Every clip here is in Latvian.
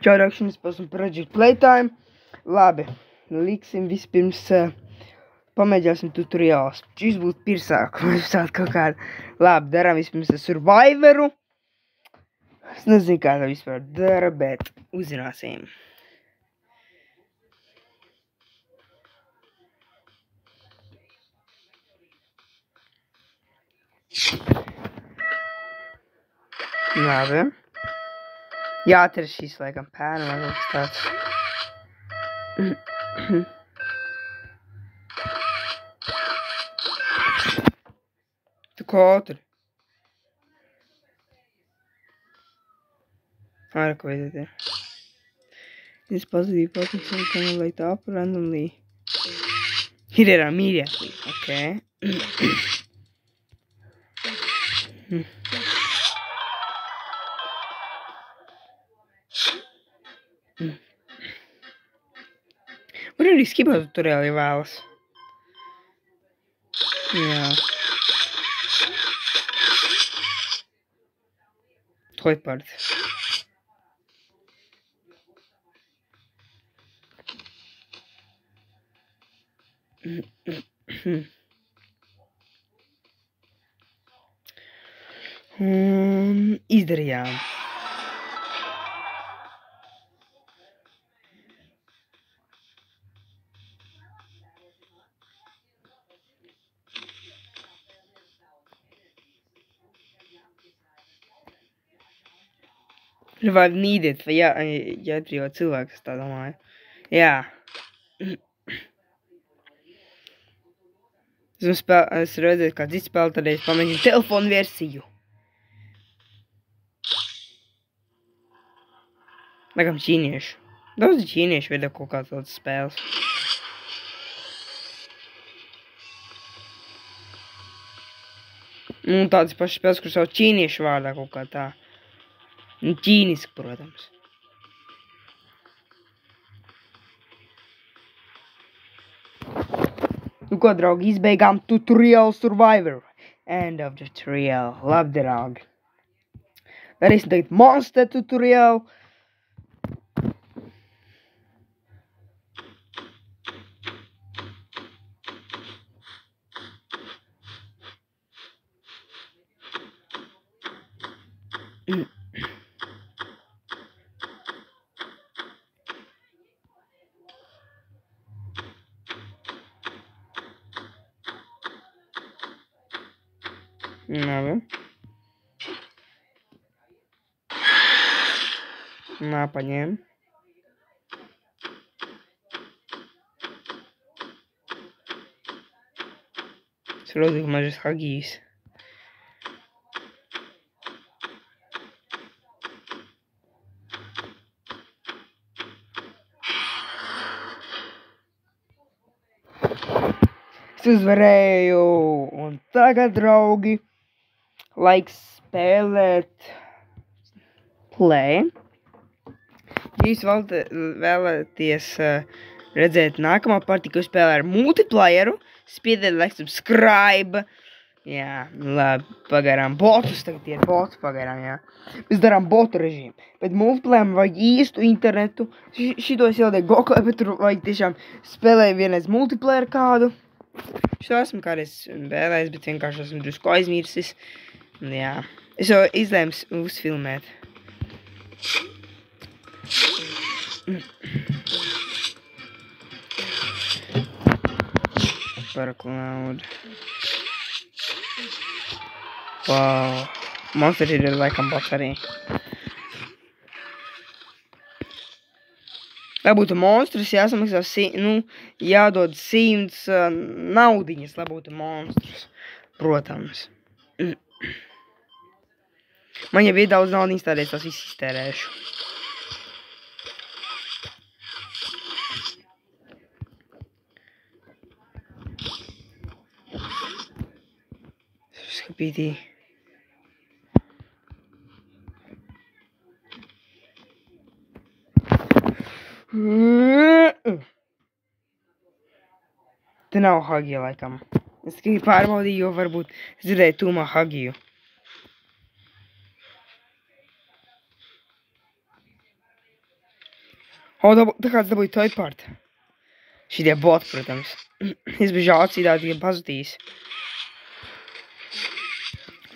Čau, rakšanas posmu Project Playtime. Labi, liksim vispirms pamēģināsim tutoriāls. Šis būtu pirsākums, kaut kāda. Labi, darām vispirms Survivoru. Es nezinu, kā tā vispār dara, bet uzzināsim. Labi. Jāatver šīs, laikam, pēna vai kaut kas tāds. Tu ko tur? Ārā, ko vajadzētu? This positive potential can light up randomly. Hit it immediately. Okay. Var arī skipot tutoriāli, ja vēlas. Jā. Той part. Izdarījām. Var needed, vai jāatbrīvo cilvēks, tā domāju. Jā. Es redzēju, kāds izspēlē, tad es pamēģinu telefonu versiju. Laikam ķīniešu. Daudz ķīniešu veido kaut kāds tāds spēles. Un tādas pašas spēles, kur savu ķīniešu vārdā kaut kā tā. Un ķīniski, protams. Nu ko, draugi, izbeigām tutorial Survivor. End of the tutorial. Labi, draugi. Darīsim tagad monster tutorial. Labi. Nā, paņēmu. Es rodzu, ka mažas hagijas. Es uzvarēju, un tagad, draugi, laiks spēlēt play. Ja jūs vēlaties redzēt nākamā partiju, ko spēlē ar multiplayeru, spiediet like subscribe. Jā, labi, pagaidām botus, tagad ir botu pagaidām, jā. Mēs darām botu režīmu, bet multiplayeram vajag īstu internetu. Šito es ielieku Google, bet tur vajag tiešām spēlēt vienreiz multiplayeru kādu. Šo esmu kādreiz vēlējis, bet vienkārši esmu drusku aizmirsis. Jā. Es jau izlēmu uzfilmēt. Paracloud. Wow. Monster ir laikam bots arī. Lai būtu monstrs, jāsamaksā, jādod 100 naudiņas, lai būtu monstrs. Protams. Man jau ir daudz naudiņas, tādēļ tās viss iztērēšu. Skapītī. Te nav hagija, laikam. Es tikai pārbaudīju, jo varbūt es dzirdēju tūmā hagiju. O, tā kāds dabūja toy part. Šitie boti, protams. Es biju žāl citādi tikai pazudījis.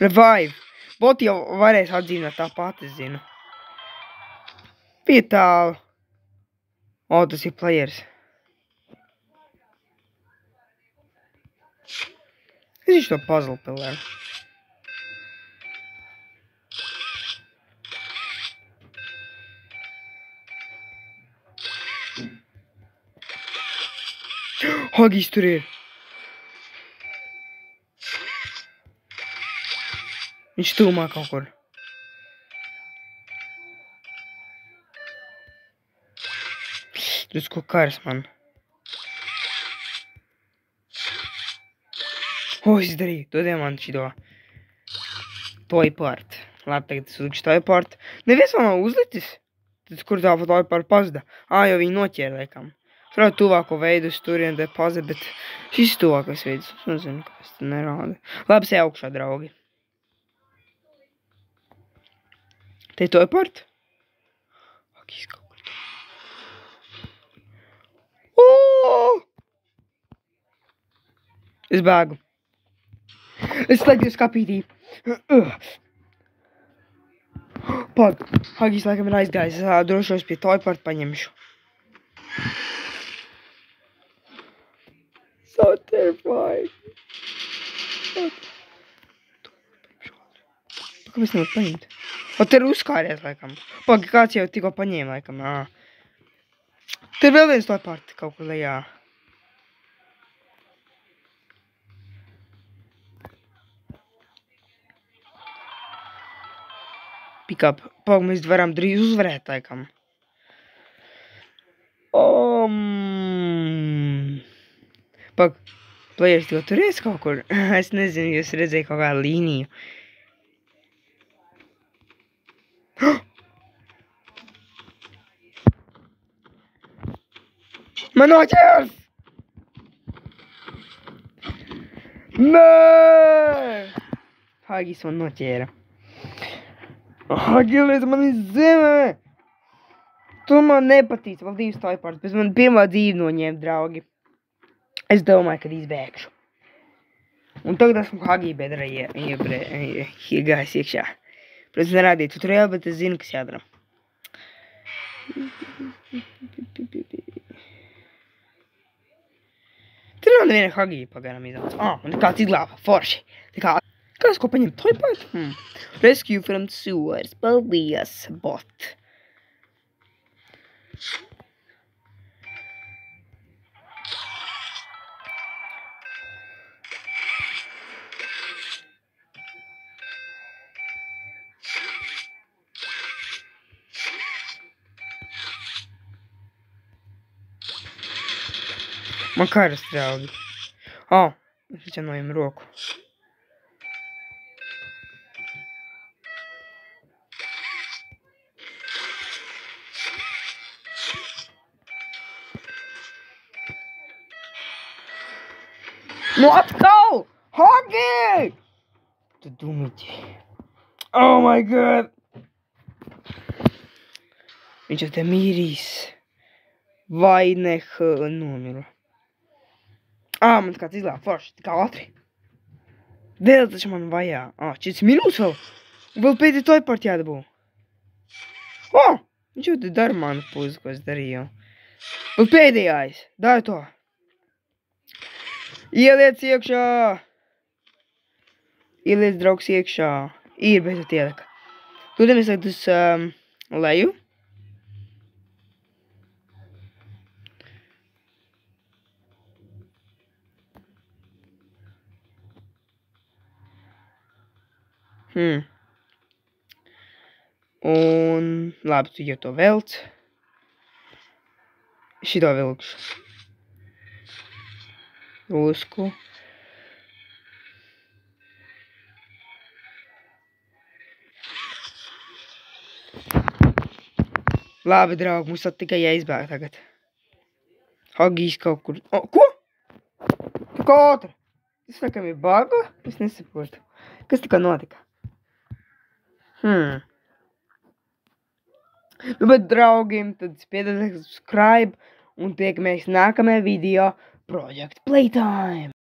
Revive. Boti jau varēs atdzīvināt tāpat, es zinu. Bija tālu. O, tas ir players. Es viņš to puzzle pilēru. Hagijs tur ir. Viņš tūmā kaut kur. Drusku kars man. O, es izdarīju. Dodiet man šito. Toy part. Labi, tagad es uzlikšu toy part. Neviens vēl nav uzlicis. Tad kur tā toy part pazuda? Ā, jau viņi noķēra, laikam. Es varētu tuvāko veidu uz turien te pazuda, bet šis tuvākais veids. Es nezinu, kāpēc te nerāda. Labi, sēj augšā, draugi. Te ir toy part? Hagijs kaut kur tur. O! Es bēgu. Es slēgtu skapītī. Pag, Hagijs laikam ir aizgājis. Es drošos pie toy part paņemšu. So terrifying. Kāpēc nevar paņemt? O, te ir uzkāries, laikam. Pag, kāds jau tikko paņēma, laikam. Te ir vēl viens toy part kaut kur lejā. Pick-up. Pag, mēs varam drīz uzvarēt, laikam. Pag, players tikko turies kaut kur. Es nezinu, jūs redzēju kaut kādu līniju. Man noķērs! Nē! Hagijs man noķēra. Hagijs lieta man izzemē! Tu man nepatīc, vēl divas toy parts, bet man pirmā dzīve noņēma, draugi. Es domāju, kad izbēgšu. Un tagad esmu Hagija bedrā iegājis iekšā. Protams, nerādīju tutoriālu, bet es zinu, kas jādara. Tur nav neviena Hagija pagaram izdevums. Man kāds izglāba, forši. Kāds ko paņem toy part? Rescue from sewers. Paldies, bot. Man karas, draugi. Es taču nojam roku. Nu atkal! Hagi! Tu dumīķi. Oh my god! Viņš jau te mīrīs. Vai ne nomiru. Man kāds izglāba forši, tā kā ātri. Vēl taču man vajā. 4 minūtes vēl. Vēl pēdējā toy part jādabū. Viņš jau te dara manu puzi, ko es darīju. Vēl pēdējais. Dari to. Ieliec iekšā. Ieliec, draugs, iekšā. Ir, beidzot ielika. Dodamies tagad uz leju. Un labi, tu jau to velc. Šito vilkšu. Drusku. Labi, draugi, mums tikai jāizbēg tagad. Hagijs kaut kur. Ko? Tu kā ātri? Tas laikam ir baga? Es nesaprotu. Kas tikā notika? Nu, bet draugiem, tad spiediet subscribe un tiekamies nākamajā video Project Playtime!